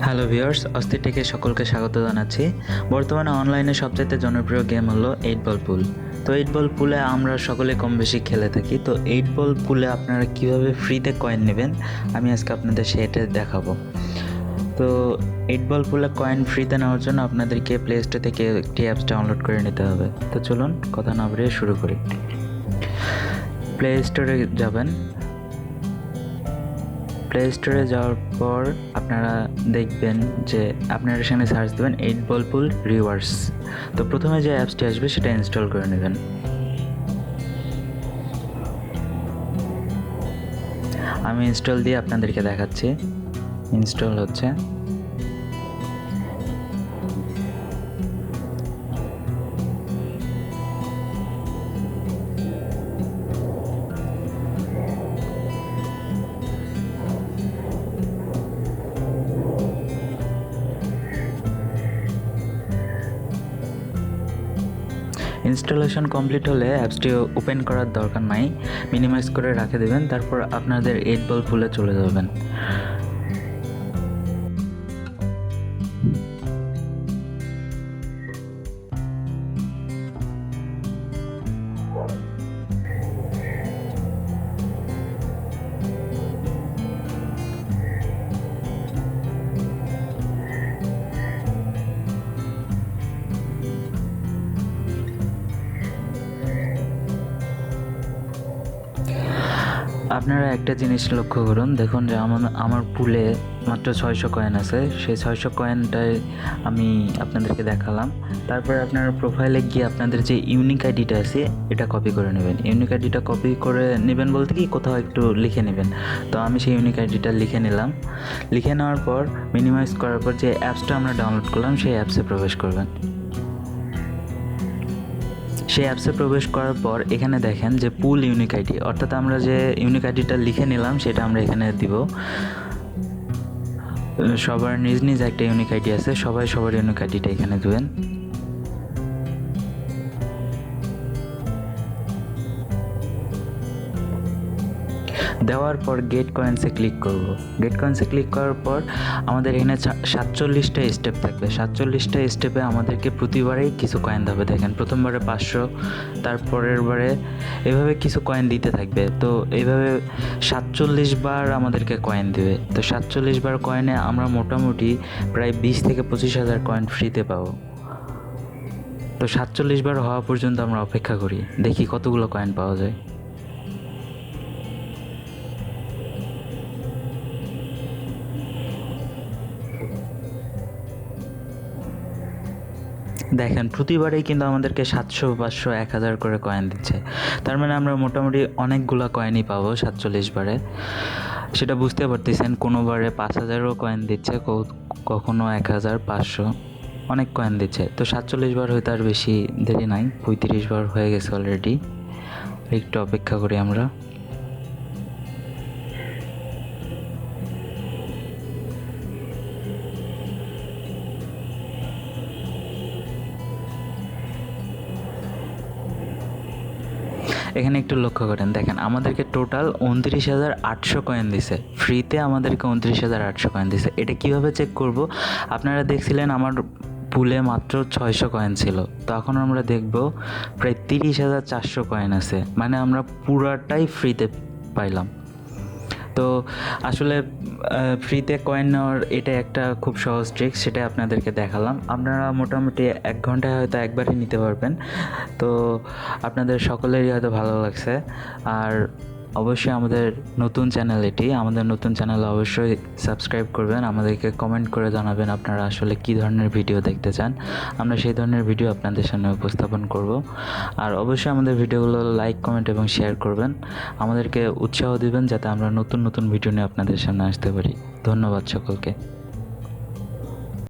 Hello viewers, অস্থির টেকে সকলকে স্বাগত জানাচ্ছি। বর্তমানে অনলাইনে সবচাইতে জনপ্রিয় গেম হলো 8 বল পুল। তো 8 বল পুলে আমরা সকলে কম বেশি খেলে থাকি। তো 8 বল পুলে আপনারা কিভাবে ফ্রিতে কয়েন নেবেন আমি আজকে আপনাদের সেটা দেখাবো। তো 8 বল পুলে কয়েন ফ্রিতে নেওয়ার জন্য আপনাদেরকে প্লে স্টোর থেকে একটি অ্যাপস ডাউনলোড করে নিতে হবে। তো চলুন কথা না বাড়িয়ে শুরু করি। প্লে স্টোরে যাবেন। প্লে স্টোরে যাওয়ার পর আপনারা দেখবেন যে আপনারা এখানে সার্চ দেবেন 8 বল পুল রিওয়ার্ডস। তো প্রথমে যে অ্যাপসটি আসবে সেটা ইনস্টল করে নেবেন। আমি ইনস্টল দিয়ে আপনাদেরকে দেখাচ্ছি। ইনস্টল হচ্ছে। ইনস্টলেশন কমপ্লিট হলে অ্যাপসটি ওপেন করার দরকার নাই, মিনিমাইজ করে রেখে দেবেন। তারপর আপনাদের 8 বল পুলে চলে যাবেন। আপনারা একটা জিনিস লক্ষ্য করুন, দেখুন যে আমার পুলে মাত্র 600 কয়েন আছে। সেই 600 কয়েনটাই আমি আপনাদেরকে দেখালাম। তারপরে আপনারা প্রোফাইলে গিয়ে আপনাদের যে ইউনিক আইডিটা আছে এটা কপি করে নেবেন। ইউনিক আইডিটা কপি করে নেবেন বলতে কি কোথাও একটু লিখে নেবেন। তো আমি সেই ইউনিক আইডিটা লিখে নিলাম। লিখে নেওয়ার পর মিনিমাইজ করার পর যে অ্যাপসটা আমরা ডাউনলোড করলাম সেই অ্যাপসে প্রবেশ করবেন। সেই অ্যাপসে প্রবেশ করার পর এখানে দেখেন যে পুল ইউনিক আইডি, অর্থাৎ আমরা যে ইউনিক আইডিটা লিখে নিলাম সেটা আমরা এখানে দিব। সবার নিজ নিজ একটা ইউনিক আইডি আছে, সবাই সবার ইউনিক আইডিটা এখানে দেবেন। দেওয়ার পর গেট কয়েন্সে ক্লিক করব। গেট কয়েন্সে ক্লিক করার পর আমাদের এখানে 47টা স্টেপ থাকবে। 47টা স্টেপে আমাদেরকে প্রতিবারেই কিছু কয়েন দেবে। দেখেন প্রথমবারে 500, তারপরের বারে এভাবে কিছু কয়েন দিতে থাকবে। তো এইভাবে 47 বার আমাদেরকে কয়েন দেবে। তো 47 বার কয়েনে আমরা মোটামুটি প্রায় 20 থেকে 25 হাজার কয়েন ফ্রিতে পাবো। তো 47 বার হওয়া পর্যন্ত আমরা অপেক্ষা করি, দেখি কতগুলো কয়েন পাওয়া যায়। দেখেন প্রতিবারেই কিন্তু আমাদেরকে 700, 500, 1000 করে কয়েন দিচ্ছে। তার মানে আমরা মোটামুটি অনেকগুলো কয়েনই পাবো 47 বারে। সেটা বুঝতে পারতেছেন, কোনো বারে 5000ও কয়েন দিচ্ছে, কখনো 1000, 500, অনেক কয়েন দিচ্ছে। তো 47 বার হয়তো আর বেশি দেরি নাই, 35 বার হয়ে গেছে অলরেডি। একটু অপেক্ষা করি আমরা। এখানে একটু লক্ষ্য করেন, দেখেন আমাদেরকে টোটাল 29,800 কয়েন দিছে ফ্রিতে। আমাদেরকে 29,800 কয়েন দিছে। এটা কিভাবে চেক করব? আপনারা দেখছিলেন আমার পুলে মাত্র 600 কয়েন ছিল, তো এখন আমরা দেখব প্রায় 30,400 কয়েন আছে, মানে আমরা পুরাটাই ফ্রিতে পাইলাম। তো আসলে ফ্রিতে কয়েন নেওয়ার এটা একটা খুব সহজ ট্রিক, সেটা আপনাদেরকে দেখালাম। আপনারা মোটামুটি 1 ঘন্টায় হয়তো একবারই নিতে পারবেন। তো আপনাদের সকলেরই হয়তো ভালো লাগছে। আর অবশ্যই আমাদের নতুন চ্যানেল এটি, আমাদের নতুন চ্যানেলে অবশ্যই সাবস্ক্রাইব করবেন। আমাদেরকে কমেন্ট করে জানাবেন আপনারা আসলে কী ধরনের ভিডিও দেখতে চান, আমরা সেই ধরনের ভিডিও আপনাদের সামনে উপস্থাপন করব। আর অবশ্যই আমাদের ভিডিওগুলো লাইক, কমেন্ট এবং শেয়ার করবেন। আমাদেরকে উৎসাহ দিবেন যাতে আমরা নতুন নতুন ভিডিও নিয়ে আপনাদের সামনে আসতে পারি। ধন্যবাদ সকলকে।